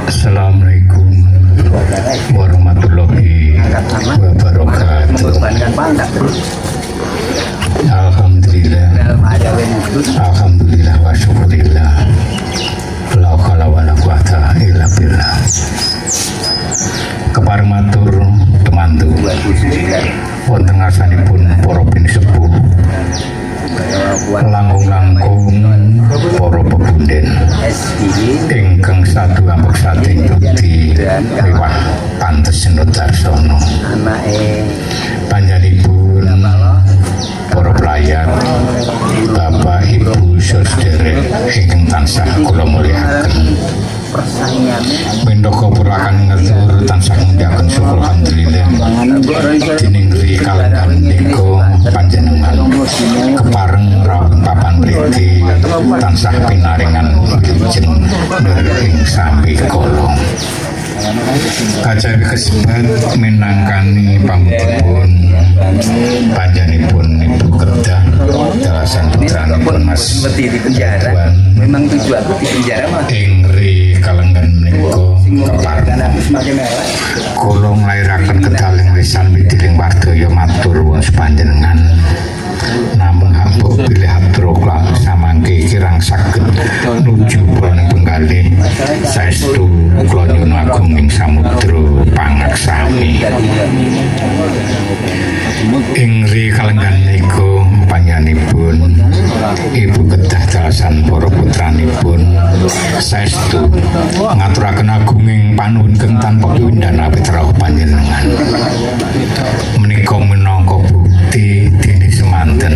Assalamualaikum warahmatullahi wabarakatuh. Alhamdulillah, alhamdulillah wa syukurillah. La haula wala quwata illa billah. Kepareng matur temantu wonten ngarsanipun para pinisepuh, langkung-langkung para pepunden ingkang sadu ampek sating bukti miwah pantes Darsana, panjenenganipun para pelayan, Bapak Ibu sedherek ingkang tansah kula mulyakaken. Mendoko purakan ngatur tansah ngundaken syukur alhamdulillah dening ri kalengan nika panjenengan kepareng rawuh papan mriki tansah pinaringan wilujeng ing sami kala. Kacawi kesebat minangkani pamutipun panjenenganipun Ibu Kedah dalasan putranipun Mas di penjara. Memang tujuanku di penjara mah. Ing ri kalengan menika kepareng kula nglairaken kedaling lisan widiling wardaya matur wong panjenengan. Namung hambuk bilih hatrokla samangke kirang saged nuju proning penggalih saestu kula nyuwun agung ing samudra pangaksami. Ing ri kalenggan nika panjenenganipun Ibu Kedah dalasan para putranipun saestu ngaturaken agunging panuwun keng tanpa pindhan awit rawuh panjenengan. Menika minangka bukti dene semanten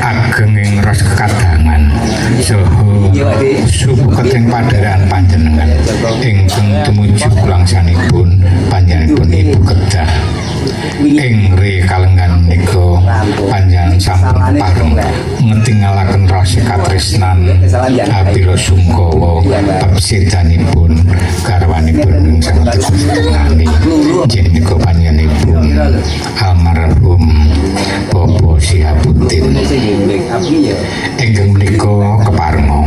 agenging ras kekadangan saha subuket ing padheraan panjenengan ingkang tumuju kulangsanipun panjenenganipun Ibu Kedah. Ing ri kalenggan nika panjenengan sampun pareng ngetingalaken rasa katresnan abila sungkawa bab sedanipun garwanipun ingkang dipunani jenengipun panjenenganipun almarhum Bapak Syihabuddin. Ingkang menika keparenga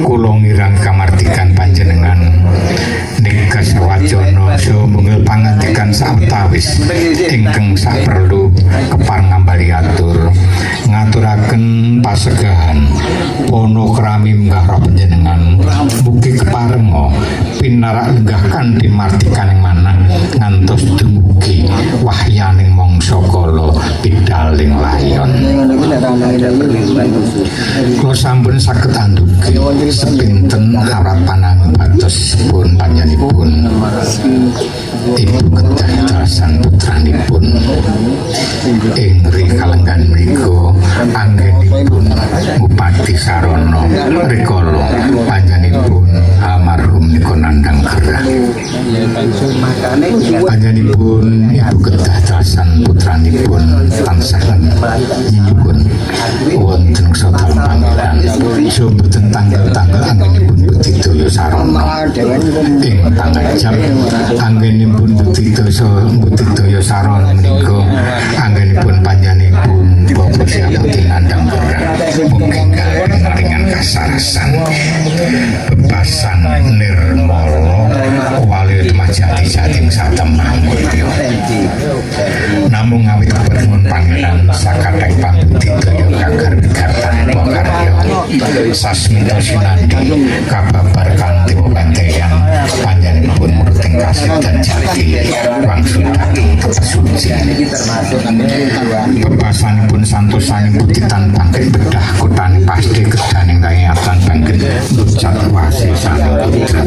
kula ngirang kamardikan panjenengan nika sawajana saha munggil pangandikan sawetawis ingkang saperlu kepareng ngambali atur ngaturaken pasegahan pono krami menggah roh panjenengan mugi keparenga pinarak lenggah kanthi mardikaning manah ngantos dumugi wahyaning mangsa kala pidaling layon. Kula sampun saged andugi sepinten awrat panang batosipun panjenenganipun Ibu Kedah dalasan putranipun. Ing ri kalenggan menika anggenipun Bupati Sarana rikala panjenenganipun almarhum nika nandhang gerah. Panjenenganipun Ibu Kedah dalasan putranipun tansah nyuwun wonten sadaya panggilan sumboten tanggal-tanggal anggenipun budidaya sarana ing pangajap anggenipun budidaya sarana menika anggenipun panjenenganipun Bapak Syihabuddin nandhang gerah mugi karingan kasarasan bebasan nirmala wali majati jating satemah mulya. Namung awit keperluan panggilan sakathing pambudidaya kagar-kagar tanpa karya sasmita sinandi kababar kanthi wewentehan panjenenganipun muruting kasih dan jati wangsul dhateng suci. Bebasanipun santosaning putitan bangkit bedah kutani pasti kedaning kayatan bangkit nucat wasi saning putran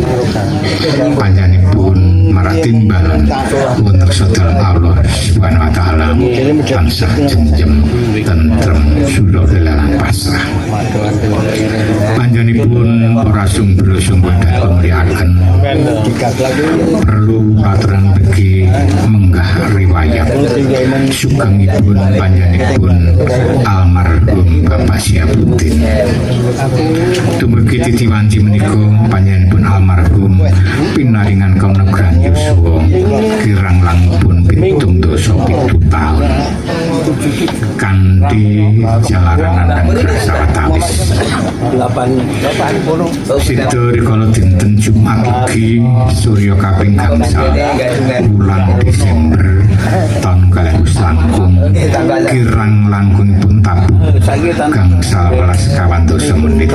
panjenenganipun maratimbalan wonten sedherek Allah Subhanahu wa taala tansah jenjem tentrem sura kelawan pasrah. Panjenenganipun ora sumber-sumber pamriyakaken perlu aturan bagi menggah riwayat sugengipun panjenenganipun almarhum Bapak Syihabuddin. Dumugi titiwanci menika panjenenganipun almarhum pinaringan kaunegran yuswa kirang langkung 77 taun kanthi jalaran nandhang sawetawis. 80 Sida rikala dinten Jumat ugi Surya kaping gangsal wulan Desember tahun 2000 langkung kirang langkungipun tabuh gangsal welas sekawan dasa menit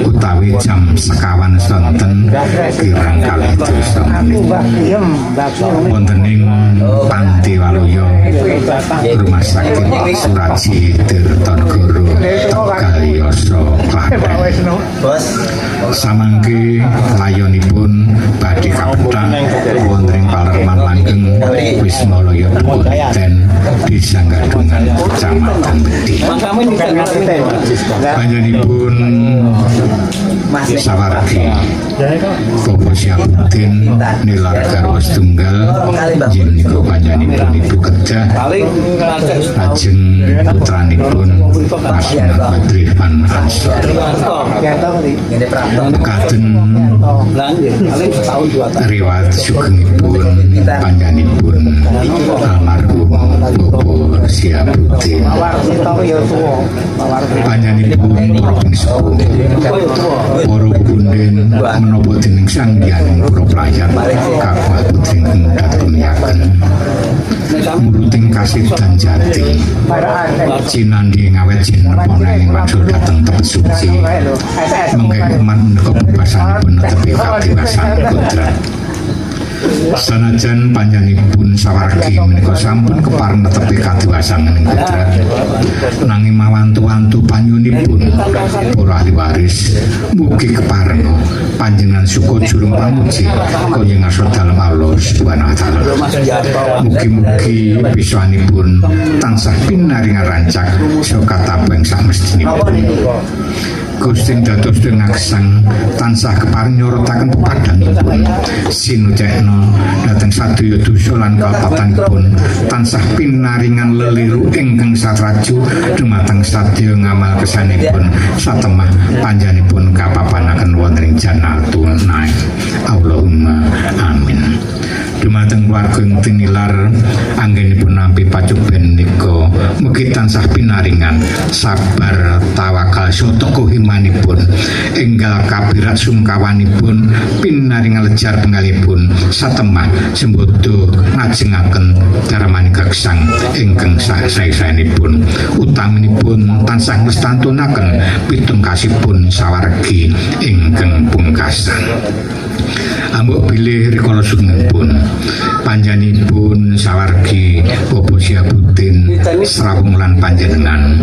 utawi jam sekawan sonten kirang kalih dasa menit wonten ing Panti Waluya Rumah Sakit Suraji Tirtonegoro Tegal Yasa Klaten. Samangke layonipun badhe kapethak wonten ing Palerman langgeng Wismalaya Kabupaten Desa Gadungan Kecamatan Bedi. Panjenenganipun sawargi Bapak Syabuddin nilar garwa setunggal yen panjenenganipun Ibu Kedah lajeng putranipun Asma Badrihan Ansor. Kaden riwayat sugengipun panjenenganipun almarhum Bapak Syabuddin. Panjenenganipun provinsi sepuh para punden menapa dening Sang Hyang Puraplayat Kakawat Putri Ngdat Kumiyaken muruting kasidhan jati cinandhi ngawet jinepana ing wangsul dhateng tepet suci mengke umat menika bebasanipun netepi kadiwasan kodrat. Sanajan panjenenganipun sawargi menika sampun kepareng netepi kadiwasan ing kodrat nanging mawantu-wantu panyunipun para ahli waris mugi kepareng panjenengan syukur jurung pamuji kaya ngarsa dalem Allah Subhanahu wa taala. Mugi-mugi bisanipun tansah pinaringan rancak saha katabeng samestinipun. Gusti dados ngaksang tansah kepareng nyorotaken pepadangipun sinucekna dhateng sadaya dosa lan kapatanipun tansah pinaringan leliru ingkang satraju dumateng sadaya ngamal kesanipun satemah panjenenganipun kapapanaken wonten ing jannatul naim. Allahumma amin. Dumateng keluarga tinilar anggenipun nampi pacoben nika mugi tansah pinaringan sabar tawakal soto imanipun enggal kabirat sungkawanipun pinaringan lejar penggalipun satemah sembodo ngajengaken darmani gagsang ingkang sae-saenipun utaminipun tansah ngestantunaken pitungkasipun sawargi ingkang pungkasan. Ambok bilih rikala sugengipun panjenenganipun sawargi Bapak Syabuddin srawung lan panjenengan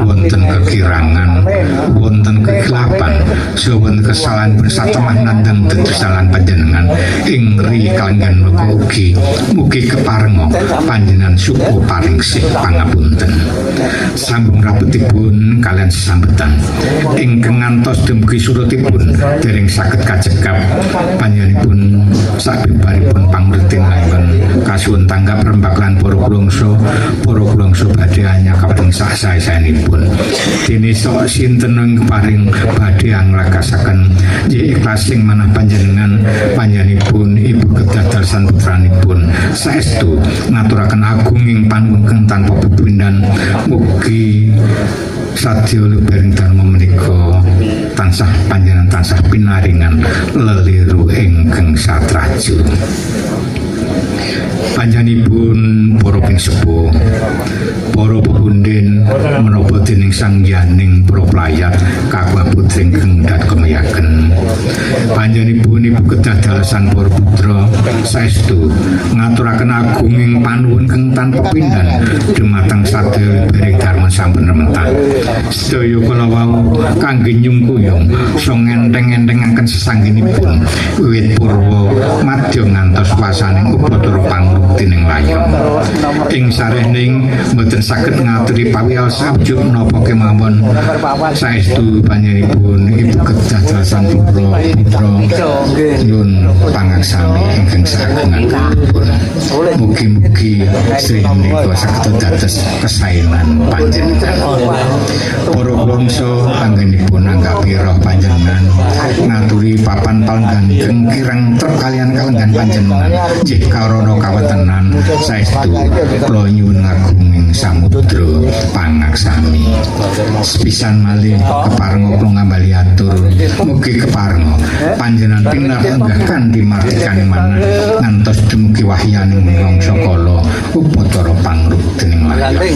wonten kekirangan wonten kekilapan saha kesalahan bersatemah nandhang kesalahan panjenengan ing ri kalenggan menika ugi mugi keparenga panjenengan suku paring sih pangapunten sambung rabetipun kalian sesambetan ingkang ngantos dumugi surutipun dereng saged kajegap panjenenganipun sabibaripun pangmertin lan kasuwun tanggap rembak lan para kulangsa badhe anyakaken sae-saenipun dene sok sinten ing paring badhe anglagasaken nggih ikhlas ing manah panjenenganipun Ibu Kedah Darsan putranipun saestu ngaturaken agunging panungkeng tanpa pepindhan mugi sadya lebering dharma menika tansah panjenengan tansah pinaringan leliru ingkang satraju. Panjenenganipun para pingsepuh para pepunden menapa dening Sang Hyang Puraplayat Kakawat Putri Ngdat Kumiyaken panjenenganipun Ibu Kedah Darsan Putra saestu ngaturaken agunging panuwun kang tanpa pindhan dumateng sadaya bereng dharma sampun rementan sedaya kala wau kangge nyungkuyung so ngenteng-entengaken sesanggenipun wiwit purwa madya ngantos wasaning upacara pangruktining layang ing sarehning mboten saged ngaturi pawiyosa wujud menapa kemawon saestu panjenenganipun Ibu Kedah Darsan Putra nyuwun pangaksami ingkang sagenganipun mugi-mugi Sri menika saged dados kesaenan panjenengan para kulangsa anggenipun anggapi roh panjenengan ngaturi papan palenggan kirang trep kalian kalenggan panjenengan nggih karana kawetenan saestu kula nyuwun ngagunging samudra pangaksami sepisan malih keparenga kula ngambali atur mugi keparenga panjenengan pinarenggah kanthi margi ngadekaning manah ngantos dumugi wahyaning mangsa kala upatara pangruk dening layang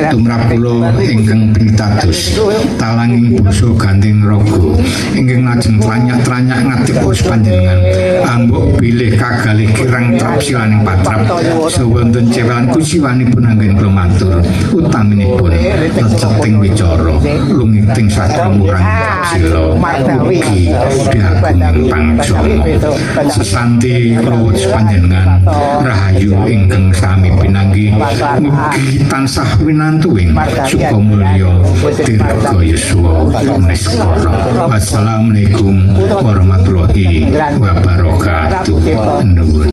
tumrap kula ingkang pinitados talanging basa gandeng raga ingkang lajeng tranyak-tranyak ngadhep panjenengan ambok bilih kagalih kirang trapsilaning patrap sawonten cewelan kusiwanipun anggen kula matur utaminipun leceting wicara lungiting sastra murang sila ugi diagunging pangjono sesanti kula panjenengan rahayu ingkang sami pinanggi mugi tansah winantuing sukamulya dirga yuswa neskara. Wassalamualaikum warahmatullahi wabarakatuh.